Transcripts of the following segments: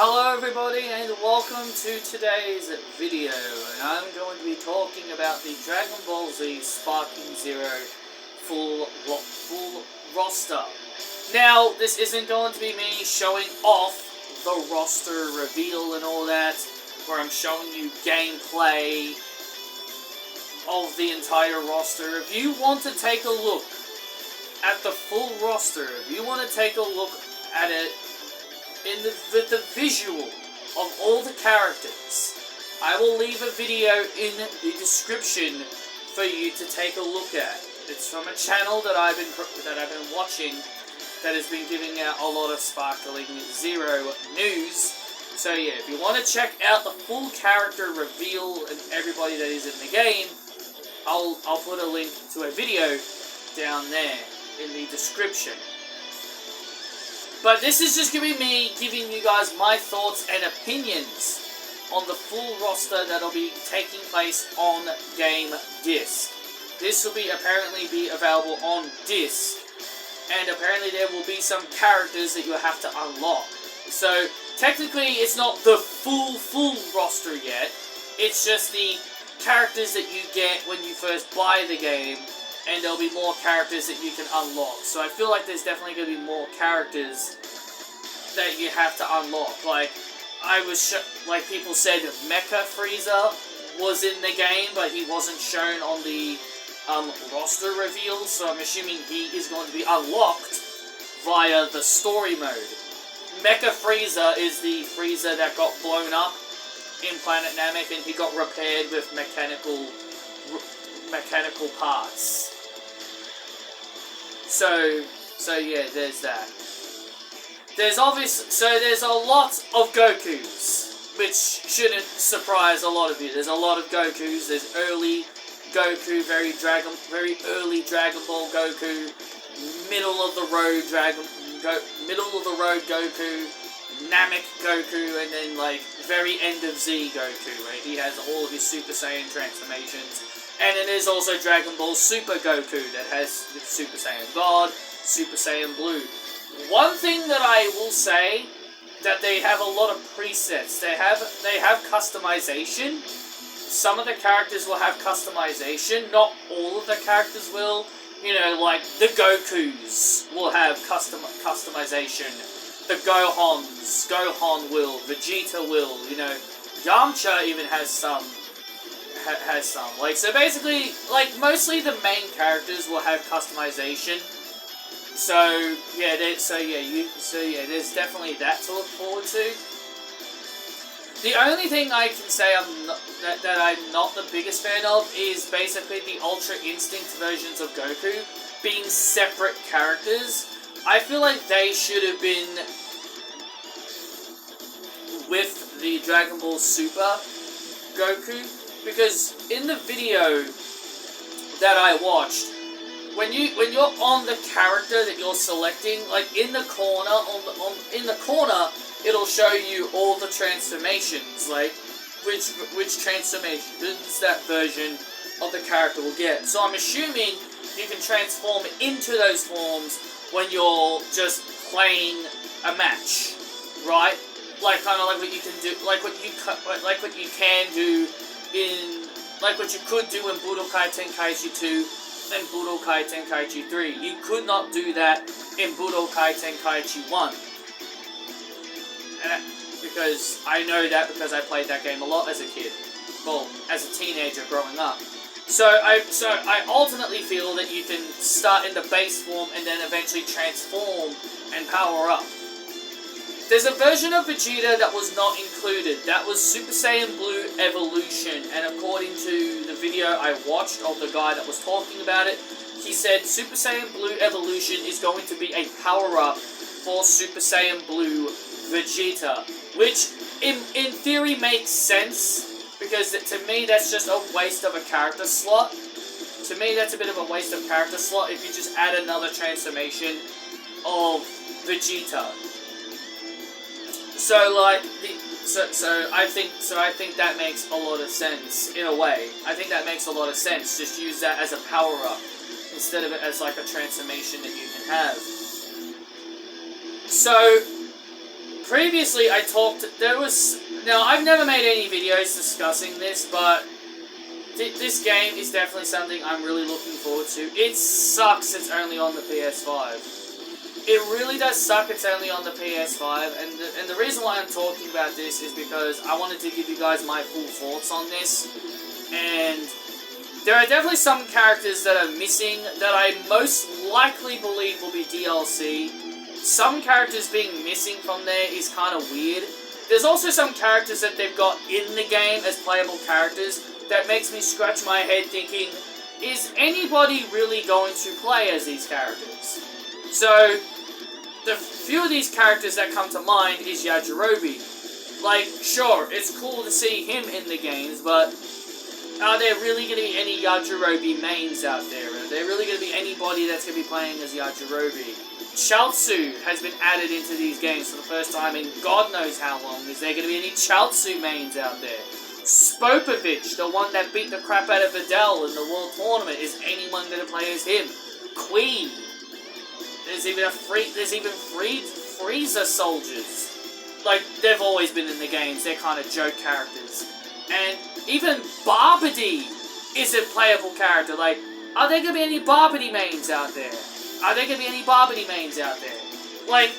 Hello everybody and welcome to today's video, and I'm going to be talking about the Dragon Ball Z Sparking Zero full roster. Now, this isn't going to be me showing off the roster reveal and all that, where I'm showing you gameplay of the entire roster. If you want to take a look at the full roster, if you want to take a look at it with the visual of all the characters, I will leave a video in the description for you to take a look at. It's from a channel that I've been watching that has been giving out a lot of Sparking Zero news. So yeah, if you want to check out the full character reveal and everybody that is in the game, I'll put a link to a video down there in the description. But this is just going to be me giving you guys my thoughts and opinions on the full roster that'll be taking place on Game Disc. This will apparently be available on disc, and apparently there will be some characters that you'll have to unlock. So technically it's not the full roster yet, it's just the characters that you get when you first buy the game, and there'll be more characters that you can unlock. So I feel like there's definitely going to be more characters that you have to unlock. Like people said, Mecha Frieza was in the game, but he wasn't shown on the roster reveal. So I'm assuming he is going to be unlocked via the story mode. Mecha Frieza is the Frieza that got blown up in Planet Namek, and he got repaired with mechanical parts. So yeah, there's that. There's a lot of Gokus, which shouldn't surprise a lot of you. There's a lot of Gokus. There's early Goku, very early Dragon Ball Goku, middle of the road Goku, Namek Goku, and then like very end of Z Goku, right? He has all of his Super Saiyan transformations. And then there's also Dragon Ball Super Goku that has Super Saiyan God, Super Saiyan Blue. One thing that I will say, that they have a lot of presets. They have customization. Some of the characters will have customization. Not all of the characters will. You know, like the Gokus will have customization. The Gohan will. Vegeta will. You know, Yamcha even has some. Like, so basically, like, mostly the main characters will have customization. So yeah, there's definitely that to look forward to. The only thing I can say that I'm not the biggest fan of is basically the Ultra Instinct versions of Goku being separate characters. I feel like they should have been with the Dragon Ball Super Goku. Because in the video that I watched, when you're on the character that you're selecting, like in the corner it'll show you all the transformations, like which transformations that version of the character will get. So I'm assuming you can transform into those forms when you're just playing a match, right? Like kind of like what you can do, like what you can do like what you could do in Budokai Tenkaichi 2 and Budokai Tenkaichi 3. You could not do that in Budokai Tenkaichi 1. And because I know that because I played that game a lot as a kid. Well, as a teenager growing up. So I ultimately feel that you can start in the base form and then eventually transform and power up. There's a version of Vegeta that was not included. That was Super Saiyan Blue Evolution, and according to the video I watched of the guy that was talking about it, he said Super Saiyan Blue Evolution is going to be a power-up for Super Saiyan Blue Vegeta, which in theory makes sense, because to me that's just a waste of a character slot. To me that's a bit of a waste of character slot if you just add another transformation of Vegeta. So I think that makes a lot of sense in a way. I think that makes a lot of sense. Just use that as a power up instead of it as like a transformation that you can have. So previously I talked, now I've never made any videos discussing this, but this game is definitely something I'm really looking forward to. It sucks it's only on the PS5. It really does suck it's only on the PS5, and the reason why I'm talking about this is because I wanted to give you guys my full thoughts on this, and there are definitely some characters that are missing that I most likely believe will be DLC. Some characters being missing from there is kind of weird. There's also some characters that they've got in the game as playable characters that makes me scratch my head thinking, is anybody really going to play as these characters? So, the few of these characters that come to mind is Yajirobe. Like, sure, it's cool to see him in the games, but are there really going to be any Yajirobe mains out there? Are there really going to be anybody that's going to be playing as Yajirobe? Chaozu has been added into these games for the first time in God knows how long. Is there going to be any Chaozu mains out there? Spopovich, the one that beat the crap out of Videl in the World Tournament, is anyone going to play as him? Queen. There's even Frieza soldiers. Like, they've always been in the games. They're kind of joke characters. And even Barbady is a playable character. Like, are there going to be any Barbady mains out there? Are there going to be any Barbady mains out there? Like,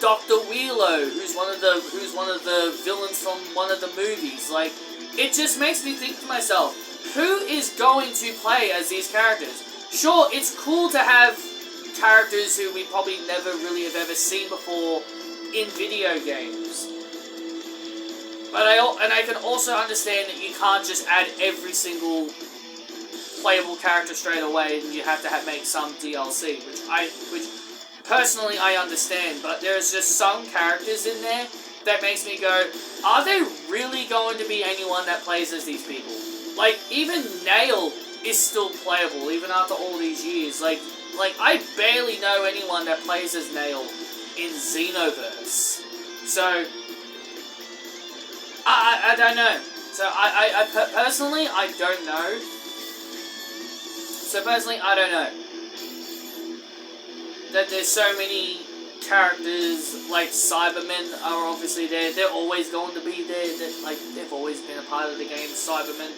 Dr. Wheelo, who's one of the villains from one of the movies. Like, it just makes me think to myself, who is going to play as these characters? Sure, it's cool to have characters who we probably never really have ever seen before in video games. But I can also understand that you can't just add every single playable character straight away, and you have to make some DLC, which personally I understand. But there's just some characters in there that makes me go, are there really going to be anyone that plays as these people? Like, even Nail is still playable, even after all these years. Like I barely know anyone that plays as Nail in Xenoverse. So, I don't know. So, I personally, I don't know. So, personally, I don't know. That there's so many characters, like Cybermen are obviously there. They're always going to be there. They've always been a part of the game, Cybermen.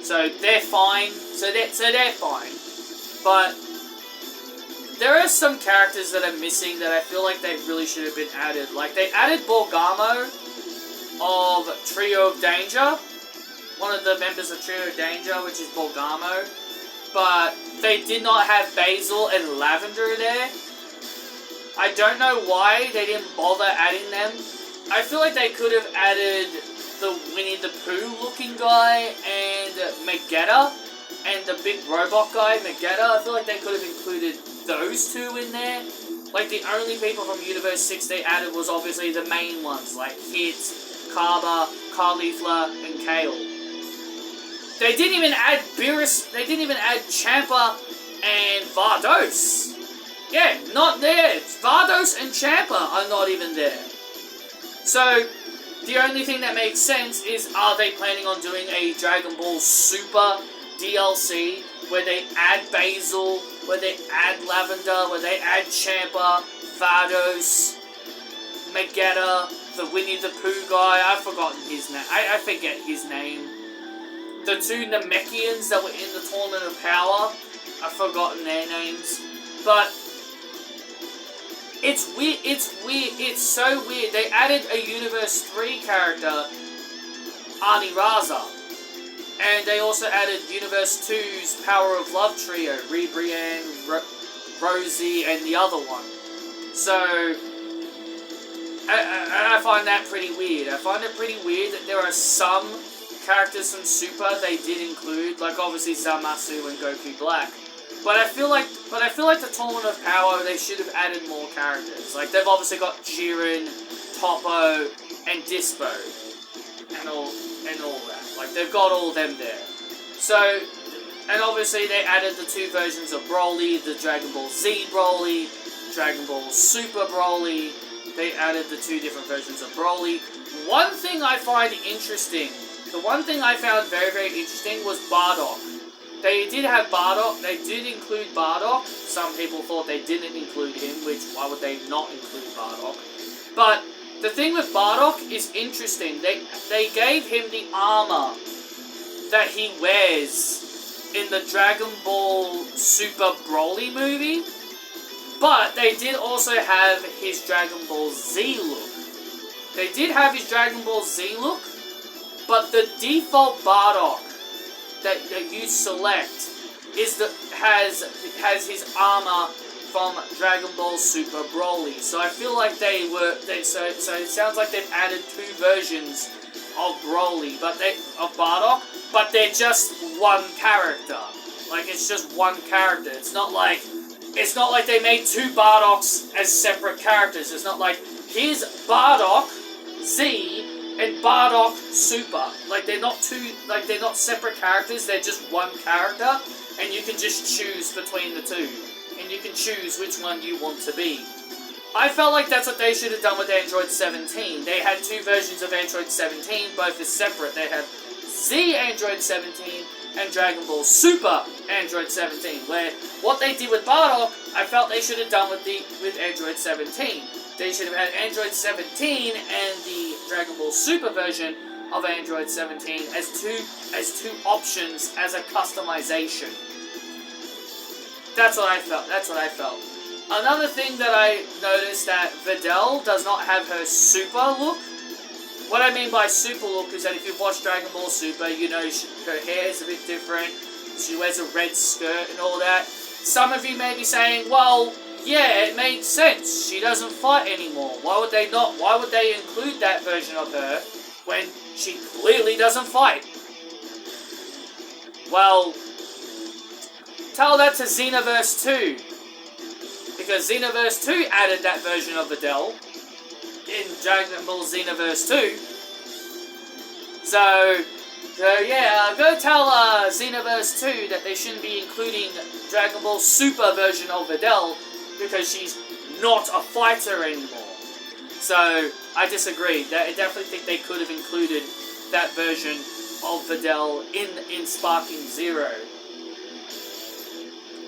So they're fine. So they're fine. But there are some characters that are missing that I feel like they really should have been added. Like, they added Borgamo of Trio of Danger. One of the members of Trio of Danger, which is Borgamo. But they did not have Basil and Lavender there. I don't know why they didn't bother adding them. I feel like they could have added the Winnie the Pooh looking guy and Megetta and the big robot guy, Megetta. I feel like they could have included those two in there. Like, the only people from Universe 6 they added was obviously the main ones, like Hit, Kaba, Caulifla, and Kale. They didn't even add Beerus, they didn't even add Champa and Vardos. Yeah, not there. Vardos and Champa are not even there. So, the only thing that makes sense is, are they planning on doing a Dragon Ball Super DLC where they add Basil, where they add Lavender, where they add Champa, Vardos, Megetta, the Winnie the Pooh guy, I've forgotten his name. I forget his name. The two Namekians that were in the Tournament of Power, I've forgotten their names. But it's weird, it's so weird. They added a Universe 3 character, Ani Raza. And they also added Universe 2's Power of Love trio, Ribrianne, Rosie, and the other one. So, I find that pretty weird. I find it pretty weird that there are some characters from Super they did include, like obviously Zamasu and Goku Black. But I feel like the Tournament of Power, they should have added more characters. Like, they've obviously got Jiren, Toppo, and Dispo, and all that. Like, they've got all them there. So, and obviously they added the two versions of Broly, the Dragon Ball Z Broly, Dragon Ball Super Broly. They added the two different versions of Broly. One thing I find interesting, the one thing I found very, very interesting was Bardock. They did have Bardock, they did include Bardock. Some people thought they didn't include him, which which why would they not include Bardock? But the thing with Bardock is interesting. They gave him the armor that he wears in the Dragon Ball Super Broly movie, but they did also have his Dragon Ball Z look. They did have his Dragon Ball Z look, but the default Bardock that you select has his armor from Dragon Ball Super Broly. So I feel like so it sounds like they've added 2 versions of Broly, of Bardock, but they're just one character. Like, it's just one character. It's not like they made 2 Bardocks as separate characters. It's not like, here's Bardock Z and Bardock Super. Like, they're not separate characters, they're just one character, and you can just choose between the 2. And you can choose which one you want to be. I felt like that's what they should have done with Android 17. They had 2 versions of Android 17, both as separate. They have Z Android 17 and Dragon Ball Super Android 17, where what they did with Bardock, I felt they should have done with Android 17. They should have had Android 17 and the Dragon Ball Super version of Android 17 as two options as a customization. That's what I felt. Another thing that I noticed, that Videl does not have her super look. What I mean by super look is that if you've watched Dragon Ball Super, you know her hair is a bit different. She wears a red skirt and all that. Some of you may be saying, well, yeah, it made sense. She doesn't fight anymore. Why would they not? Why would they include that version of her when she clearly doesn't fight? Well, tell that to Xenoverse 2. Because Xenoverse 2 added that version of Videl in Dragon Ball Xenoverse 2. So yeah, go tell Xenoverse 2 that they shouldn't be including Dragon Ball Super version of Videl because she's not a fighter anymore. So I disagree. I definitely think they could have included that version of Videl in Sparking Zero.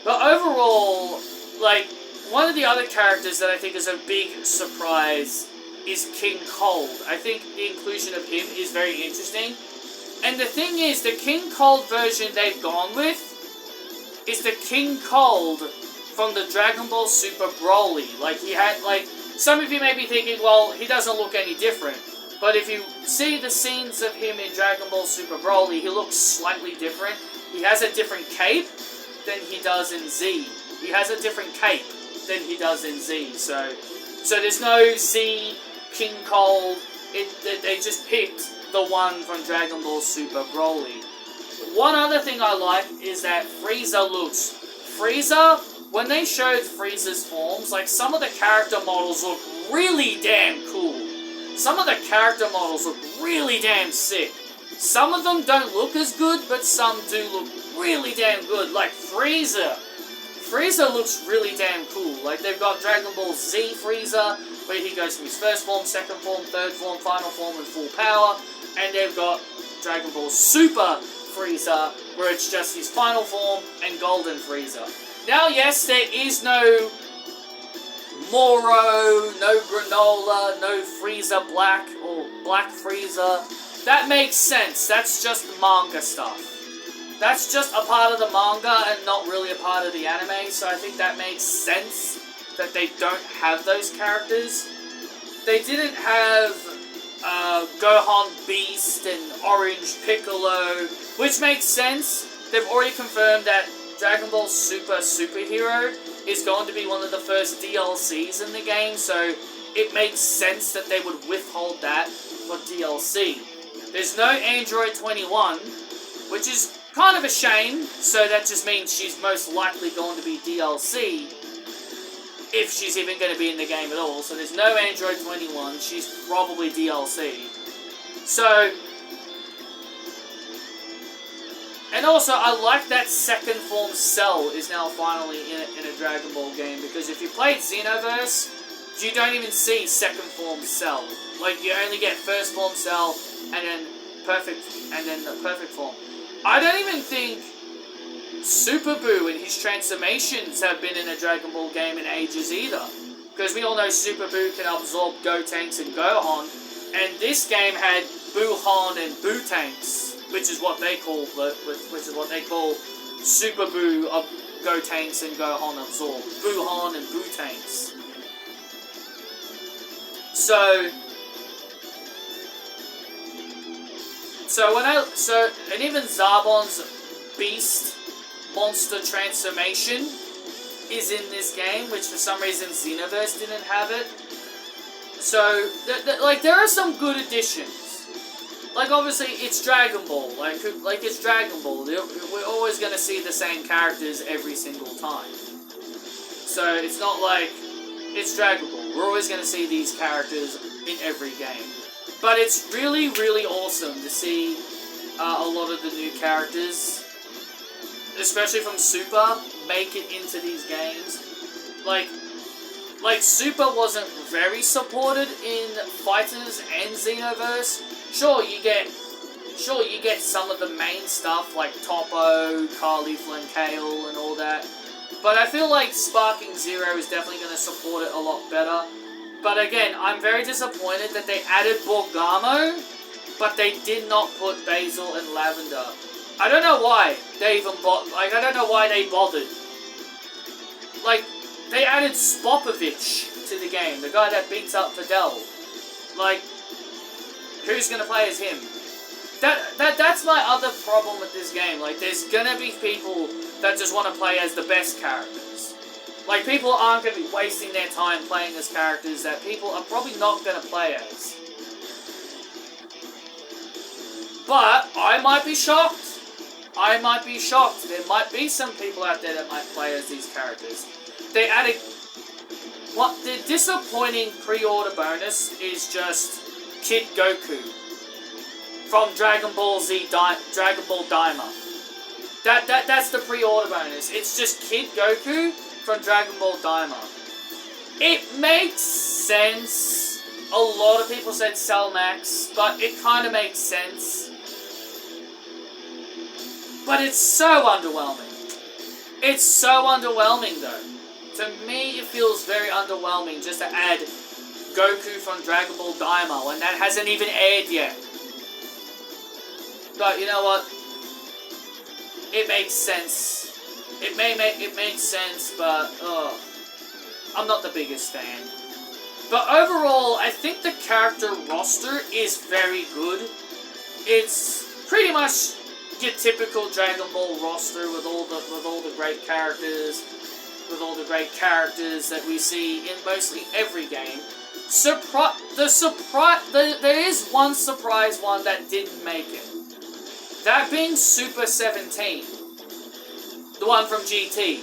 But overall, like, one of the other characters that I think is a big surprise is King Cold. I think the inclusion of him is very interesting. And the thing is, the King Cold version they've gone with is the King Cold from the Dragon Ball Super Broly. Like, he had, like, some of you may be thinking, well, he doesn't look any different. But if you see the scenes of him in Dragon Ball Super Broly, he looks slightly different. He has a different cape than he does in Z. He has a different cape than he does in Z. So there's no Z King Cold. They just picked the one from Dragon Ball Super Broly. One other thing I like is that Frieza, when they showed Frieza's forms, like, some of the character models look really damn cool. Some of the character models look really damn sick. Some of them don't look as good, but some do look really damn good. Like Frieza. Frieza looks really damn cool. Like, they've got Dragon Ball Z Frieza, where he goes from his first form, second form, third form, final form, and full power. And they've got Dragon Ball Super Frieza, where it's just his final form and Golden Frieza. Now, yes, there is no Moro, no Granola, no Frieza Black, or Black Frieza. That makes sense. That's just manga stuff. That's just a part of the manga and not really a part of the anime, so I think that makes sense that they don't have those characters. They didn't have Gohan Beast and Orange Piccolo, which makes sense. They've already confirmed that Dragon Ball Super Superhero is going to be one of the first DLCs in the game, so it makes sense that they would withhold that for DLC. There's no Android 21, which is kind of a shame, so that just means she's most likely going to be DLC, if she's even going to be in the game at all. So there's no Android 21, she's probably DLC. So, and also, I like that second form Cell is now finally in a Dragon Ball game, because if you played Xenoverse, you don't even see second form Cell. Like, you only get first form Cell, and then the perfect form. I don't even think Super Buu and his transformations have been in a Dragon Ball game in ages either. because we all know Super Buu can absorb Gotenks and Gohan, and this game had Buuhan and Buu-Tanks, which is what they call Super Buu Gotenks and Gohan absorb. Buuhan and Buu-Tanks. And even Zarbon's Beast monster transformation is in this game, which for some reason Xenoverse didn't have it. So, like, there are some good additions. Like, obviously, it's Dragon Ball. Like it's Dragon Ball. We're always going to see the same characters every single time. So, it's not like it's Dragon Ball. We're always going to see these characters in every game. But it's really, really awesome to see a lot of the new characters, especially from Super, make it into these games. Like Super wasn't very supported in Fighters and Xenoverse. Sure, you get some of the main stuff like Toppo, Caulifla and Kale and all that. But I feel like Sparking Zero is definitely going to support it a lot better. But again, I'm very disappointed that they added Borgamo, but they did not put Basil and Lavender. I don't know why they even I don't know why they bothered. Like, they added Spopovich to the game, the guy that beats up Fidel. Like, who's gonna play as him? That's my other problem with this game. Like, there's gonna be people that just want to play as the best characters. Like, people aren't gonna be wasting their time playing as characters that people are probably not gonna play as. But I might be shocked. I might be shocked. There might be some people out there that might play as these characters. They added... What the disappointing pre-order bonus is just Kid Goku from Dragon Ball Z, Dragon Ball Daima. That's the pre-order bonus. It's just Kid Goku from Dragon Ball Daima. It makes sense. A lot of people said Cell Max, but it kind of makes sense. But it's so underwhelming. It's so underwhelming, though. To me, it feels very underwhelming just to add Goku from Dragon Ball Daima when that hasn't even aired yet. But you know what? It makes sense. It makes sense, but I'm not the biggest fan. But overall, I think the character roster is very good. It's pretty much your typical Dragon Ball roster with all the great characters, that we see in mostly every game. There is one surprise one that didn't make it. That being Super 17, the one from GT.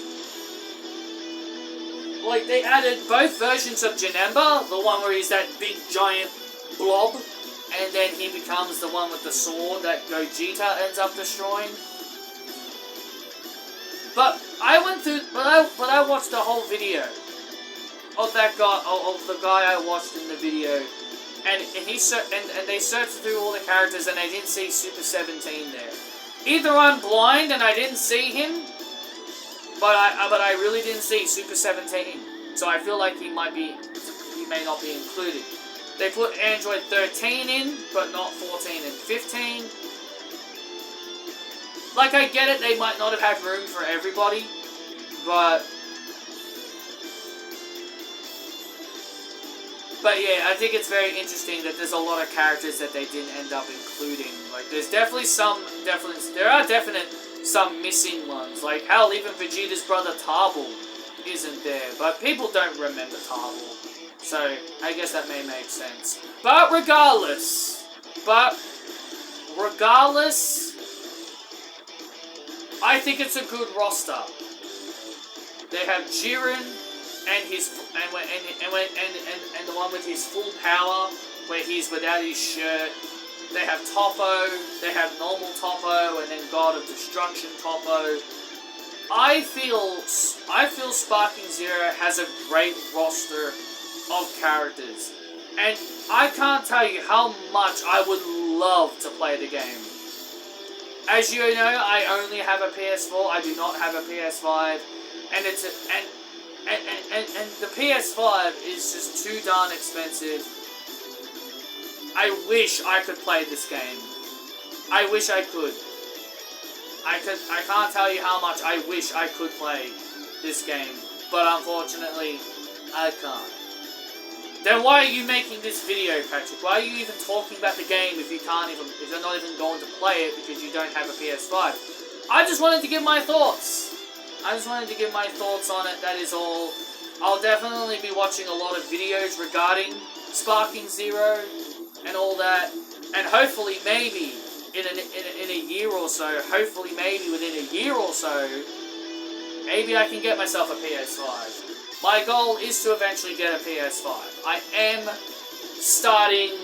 Like, they added both versions of Janemba, the one where he's that big giant blob, and then he becomes the one with the sword that Gogeta ends up destroying. But I went through, but I watched the whole video of that guy, of the guy I watched in the video, and they searched through all the characters and they didn't see Super 17 there. Either I'm blind and I didn't see him, but I really didn't see Super 17, so I feel like he may not be included. They put Android 13 in, but not 14 and 15. Like, I get it, they might not have had room for everybody, but yeah, I think it's very interesting that there's a lot of characters that they didn't end up including. Like, there's definitely some missing ones. Like, hell, even Vegeta's brother Tarble isn't there, but people don't remember Tarble. So, I guess that may make sense. But regardless, I think it's a good roster. They have Jiren and the one with his full power, where he's without his shirt. They have Toppo, they have normal Toppo, and then God of Destruction Toppo. I feel Sparking Zero has a great roster of characters, and I can't tell you how much I would love to play the game. As you know, I only have a PS4. I do not have a PS5, and And the PS5 is just too darn expensive. I wish I could play this game. I wish I could. I can't tell you how much I wish I could play this game, but unfortunately, I can't. Then why are you making this video, Patrick? Why are you even talking about the game if you're not even going to play it because you don't have a PS5? I just wanted to give my thoughts. I just wanted to give my thoughts on it, that is all. I'll definitely be watching a lot of videos regarding Sparking Zero and all that, and hopefully maybe in a year or so, hopefully maybe within a year or so, maybe I can get myself a PS5. My goal is to eventually get a PS5. I am starting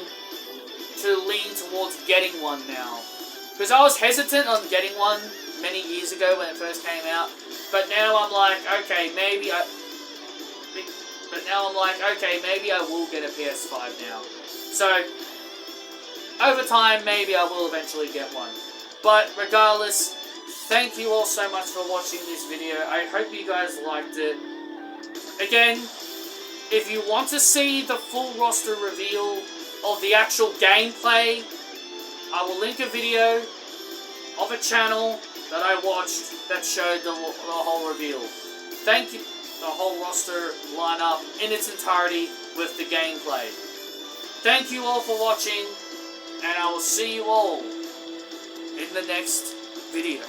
to lean towards getting one now, because I was hesitant on getting one many years ago when it first came out, but now I'm like, okay, maybe I will get a PS5 now. So, over time, maybe I will eventually get one. But regardless, thank you all so much for watching this video. I hope you guys liked it. Again, if you want to see the full roster reveal of the actual gameplay, I will link a video of a channel that I watched that showed the whole reveal. Thank you. The whole roster lineup in its entirety with the gameplay. Thank you all for watching, and I will see you all in the next video.